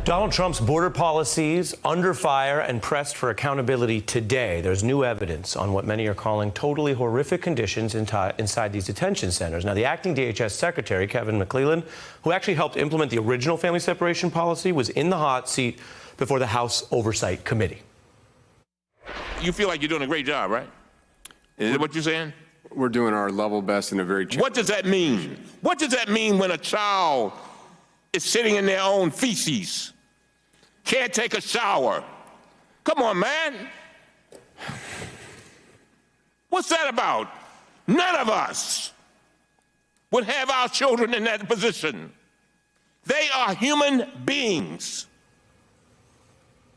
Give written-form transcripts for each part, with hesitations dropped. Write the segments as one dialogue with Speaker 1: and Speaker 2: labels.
Speaker 1: Donald Trump's border policies under fire and pressed for accountability today. There's new evidence on what many are calling totally horrific conditions inside these detention centers. Now, the acting DHS secretary, Kevin McClellan, who actually helped implement the original family separation policy, was in the hot seat before the House Oversight Committee.
Speaker 2: You feel like you're doing a great job, right? Is that what you're saying?
Speaker 3: We're doing our level best in a very
Speaker 2: What does that mean? What does that mean when a child is sitting in their own feces? Can't take a shower. Come on, man. What's that about? None of us would have our children in that position. They are human beings.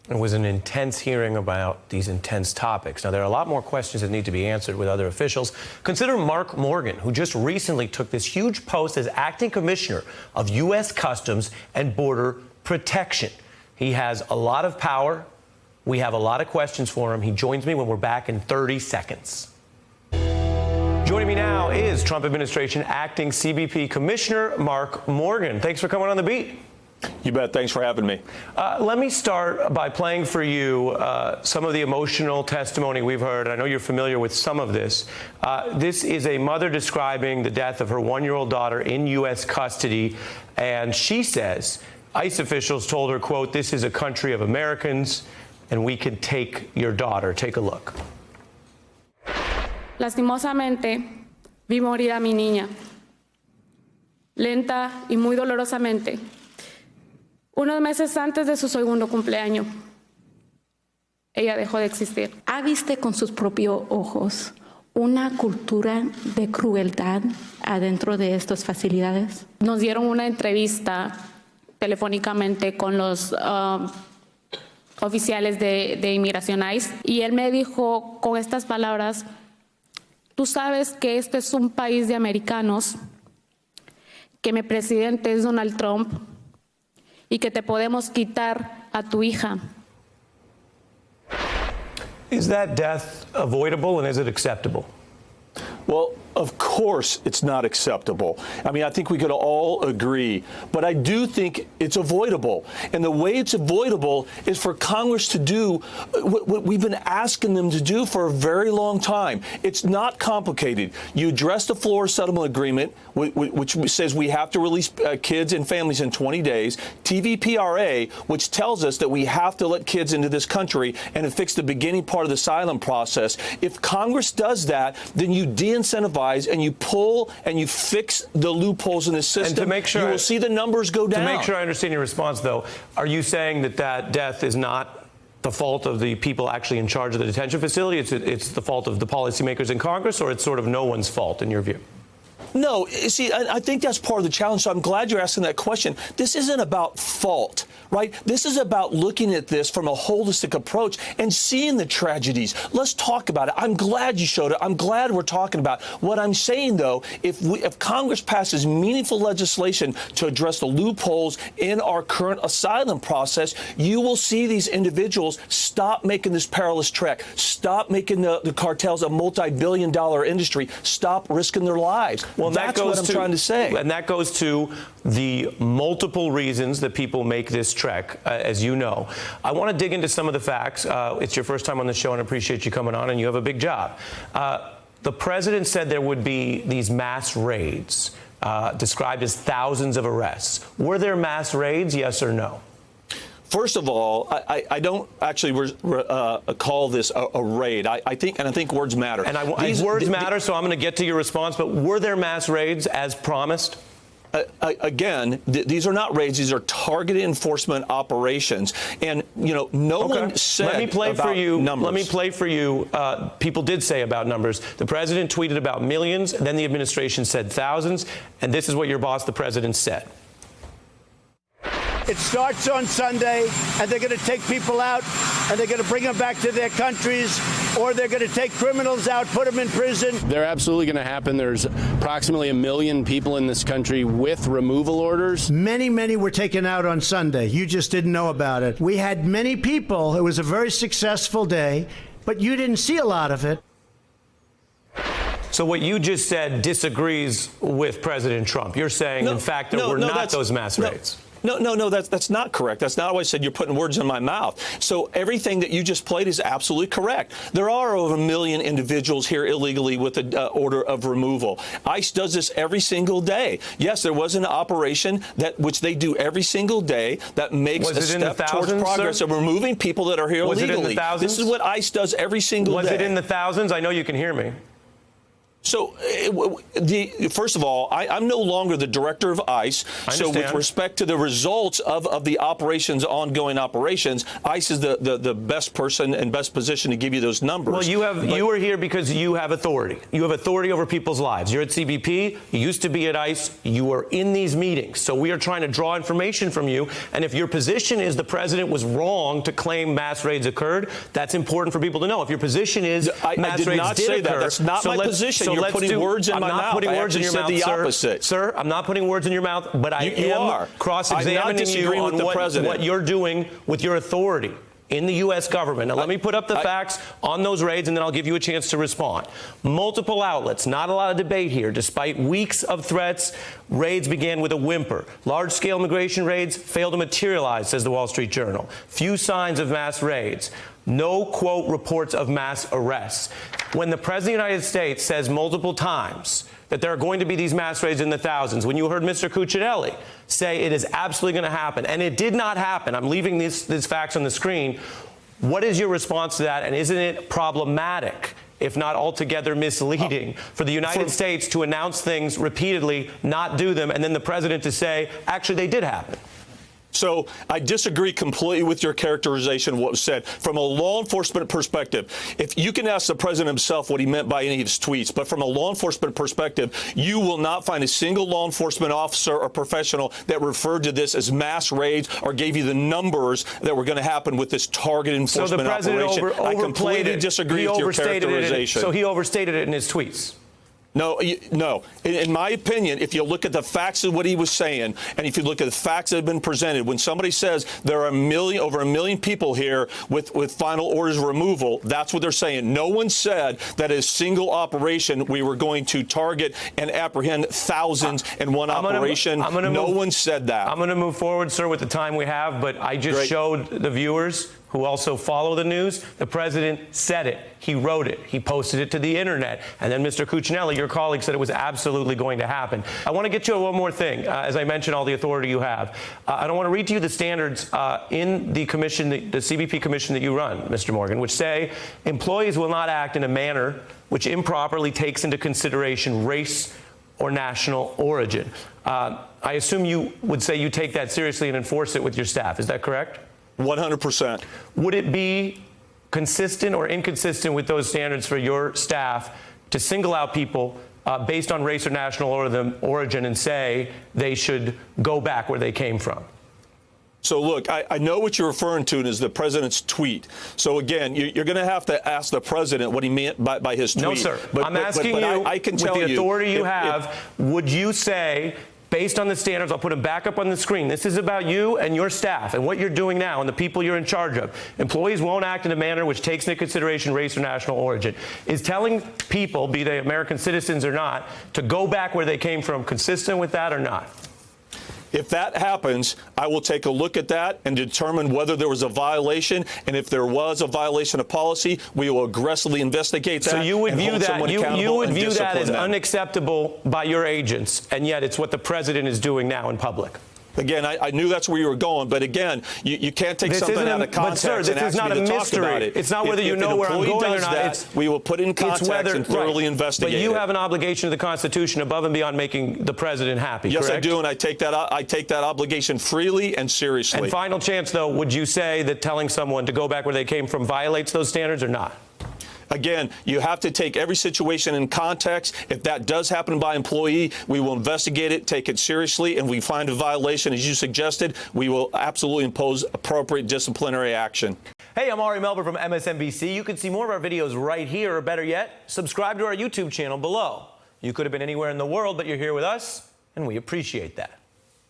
Speaker 1: It was an intense hearing about these intense topics. Now, there are a lot more questions that need to be answered with other officials. Consider Mark Morgan, who just recently took this huge post as acting commissioner of U.S. Customs and Border Protection. He has a lot of power. We have a lot of questions for him. He joins me when we're back in 30 seconds. Joining me now is Trump administration acting CBP Commissioner Mark Morgan. Thanks for coming on The Beat.
Speaker 4: You bet. Thanks for having me.
Speaker 1: Let me start by playing for you some of the emotional testimony we've heard. I know you're familiar with some of this. This is a mother describing the death of her one-year-old daughter in U.S. custody, and she says ICE officials told her, quote, "This is a country of Americans, and we can take your daughter." Take a look.
Speaker 5: Lastimosamente, vi morir a mi niña, lenta y muy dolorosamente, unos meses antes de su segundo cumpleaños. Ella dejó de existir.
Speaker 6: ¿Ha visto con sus propios ojos una cultura de crueldad adentro de estas facilidades?
Speaker 5: Nos dieron una entrevista telefónicamente con los oficiales de inmigración ICE y él me dijo con estas palabras: tú sabes que este es un país de americanos, que mi presidente es Donald Trump y que te podemos quitar a tu hija.
Speaker 1: Is that death avoidable, and is it acceptable?
Speaker 4: Well, of course it's not acceptable. I mean, I think we could all agree, but I do think it's avoidable. And the way it's avoidable is for Congress to do what we've been asking them to do for a very long time. It's not complicated. You address the Florida Settlement Agreement, which says we have to release kids and families in 20 days, TVPRA, which tells us that we have to let kids into this country and to fix the beginning part of the asylum process. If Congress does that, then you de-incentivize and you pull and you fix the loopholes in the system.
Speaker 1: And to make sure
Speaker 4: you will see the numbers go down.
Speaker 1: To make sure I understand your response, though, are you saying that that death is not the fault of the people actually in charge of the detention facility? It's the fault of the policymakers in Congress, or it's sort of no one's fault in your view?
Speaker 4: No, see, I think that's part of the challenge. So I'm glad you're asking that question. This isn't about fault, right? This is about looking at this from a holistic approach and seeing the tragedies. Let's talk about it. I'm glad you showed it. I'm glad we're talking about it. What I'm saying, though, if Congress passes meaningful legislation to address the loopholes in our current asylum process, you will see these individuals stop making this perilous trek, stop making the cartels a multi-billion-dollar industry, stop risking their lives.
Speaker 1: Well,
Speaker 4: that's what I'm trying to say.
Speaker 1: And that goes to the multiple reasons that people make this trek, as you know. I want to dig into some of the facts. It's your first time on the show, and I appreciate you coming on, and you have a big job. The president said there would be these mass raids, described as thousands of arrests. Were there mass raids, yes or no?
Speaker 4: First of all, I don't actually call this a raid. I think words matter.
Speaker 1: And words matter, so I'm going to get to your response. But were there mass raids as promised?
Speaker 4: Again, these are not raids. These are targeted enforcement operations. And, you know, no one said
Speaker 1: Let me play
Speaker 4: about
Speaker 1: for you.
Speaker 4: numbers.
Speaker 1: Let me play for you. People did say about numbers. The president tweeted about millions. Then the administration said thousands. And this is what your boss, the president, said.
Speaker 7: It starts on Sunday, and they're going to take people out, and they're going to bring them back to their countries, or they're going to take criminals out, put them in prison.
Speaker 8: They're absolutely going to happen. There's approximately 1 million people in this country with removal orders.
Speaker 7: Many were taken out on Sunday. You just didn't know about it. We had many people. It was a very successful day, but you didn't see a lot of it.
Speaker 1: So what you just said disagrees with President Trump. You're saying, in fact, there were not those mass raids.
Speaker 4: No, that's not correct. That's not what I said. You're putting words in my mouth. So everything that you just played is absolutely correct. There are over 1 million individuals here illegally with an order of removal. ICE does this every single day. Yes, there was an operation which they do every single day that makes a step towards progress of removing people that are here illegally.
Speaker 1: Was it in the thousands?
Speaker 4: This is what ICE does every single day.
Speaker 1: Was it in the thousands? I know you can hear me.
Speaker 4: So, first of all, I'm no longer the director of ICE. So with respect to the results of the ongoing operations, ICE is the best person and best position to give you those numbers.
Speaker 1: Well, you are here because you have authority. You have authority over people's lives. You're at CBP. You used to be at ICE. You are in these meetings. So we are trying to draw information from you. And if your position is the president was wrong to claim mass raids occurred, that's important for people to know. If your position is mass raids did occur,
Speaker 4: that's not my position.
Speaker 1: So
Speaker 4: you're putting words in my mouth.
Speaker 1: I'm not putting words in your mouth, sir. Sir, I'm not putting words in your mouth, but I am cross-examining you on what you're doing with your authority in the U.S. government. Now, let me put up the facts on those raids, and then I'll give you a chance to respond. Multiple outlets, not a lot of debate here. Despite weeks of threats, raids began with a whimper. Large-scale immigration raids failed to materialize, says the Wall Street Journal. Few signs of mass raids. No, quote, reports of mass arrests. When the President of the United States says multiple times that there are going to be these mass raids in the thousands, when you heard Mr. Cuccinelli say it is absolutely going to happen, and it did not happen, I'm leaving these facts on the screen, what is your response to that, and isn't it problematic, if not altogether misleading, for the United States to announce things repeatedly, not do them, and then the President to say, actually, they did happen?
Speaker 4: So I disagree completely with your characterization of what was said. From a law enforcement perspective, if you can ask the president himself what he meant by any of his tweets, but from a law enforcement perspective, you will not find a single law enforcement officer or professional that referred to this as mass raids or gave you the numbers that were going to happen with this target enforcement operation. I completely disagree with your characterization.
Speaker 1: So he overstated it in his tweets.
Speaker 4: No. In my opinion, if you look at the facts of what he was saying, and if you look at the facts that have been presented, when somebody says there are over 1 million people here with final orders of removal, that's what they're saying. No one said that as a single operation we were going to target and apprehend thousands in one operation. No one said that.
Speaker 1: I'm going to move forward, sir, with the time we have, but I just showed the viewers who also follow the news, the president said it. He wrote it. He posted it to the internet. And then Mr. Cuccinelli, your colleague, said it was absolutely going to happen. I want to get you one more thing, as I mentioned all the authority you have. I don't want to read to you the standards in the commission, the CBP commission that you run, Mr. Morgan, which say employees will not act in a manner which improperly takes into consideration race or national origin. I assume you would say you take that seriously and enforce it with your staff. Is that correct?
Speaker 4: 100%.
Speaker 1: Would it be consistent or inconsistent with those standards for your staff to single out people based on race or national origin and say they should go back where they came from?
Speaker 4: So, look, I know what you're referring to is the president's tweet. So, again, you're going to have to ask the president what he meant by his tweet.
Speaker 1: No, sir. I'm asking you,
Speaker 4: I can tell
Speaker 1: with the authority you have, would you say, based on the standards, I'll put them back up on the screen. This is about you and your staff and what you're doing now and the people you're in charge of. Employees won't act in a manner which takes into consideration race or national origin. Is telling people, be they American citizens or not, to go back where they came from consistent with that or not?
Speaker 4: If that happens, I will take a look at that and determine whether there was a violation. And if there was a violation of policy, we will aggressively investigate that.
Speaker 1: So you would view that as unacceptable by your agents, and yet it's what the president is doing now in public.
Speaker 4: Again, I knew that's where you were going, but again, you can't take something out of context.
Speaker 1: But sir, this is not a mystery. It's not whether you know where I'm going or not.
Speaker 4: We will put it in context and thoroughly investigate it.
Speaker 1: But you have an obligation to the Constitution above and beyond making the president happy, correct?
Speaker 4: Yes, I do, and I take that obligation freely and seriously.
Speaker 1: And final chance, though, would you say that telling someone to go back where they came from violates those standards or not?
Speaker 4: Again, you have to take every situation in context. If that does happen by employee, we will investigate it, take it seriously, and we find a violation, as you suggested, we will absolutely impose appropriate disciplinary action.
Speaker 1: Hey, I'm Ari Melber from MSNBC. You can see more of our videos right here, or better yet, subscribe to our YouTube channel below. You could have been anywhere in the world, but you're here with us, and we appreciate that.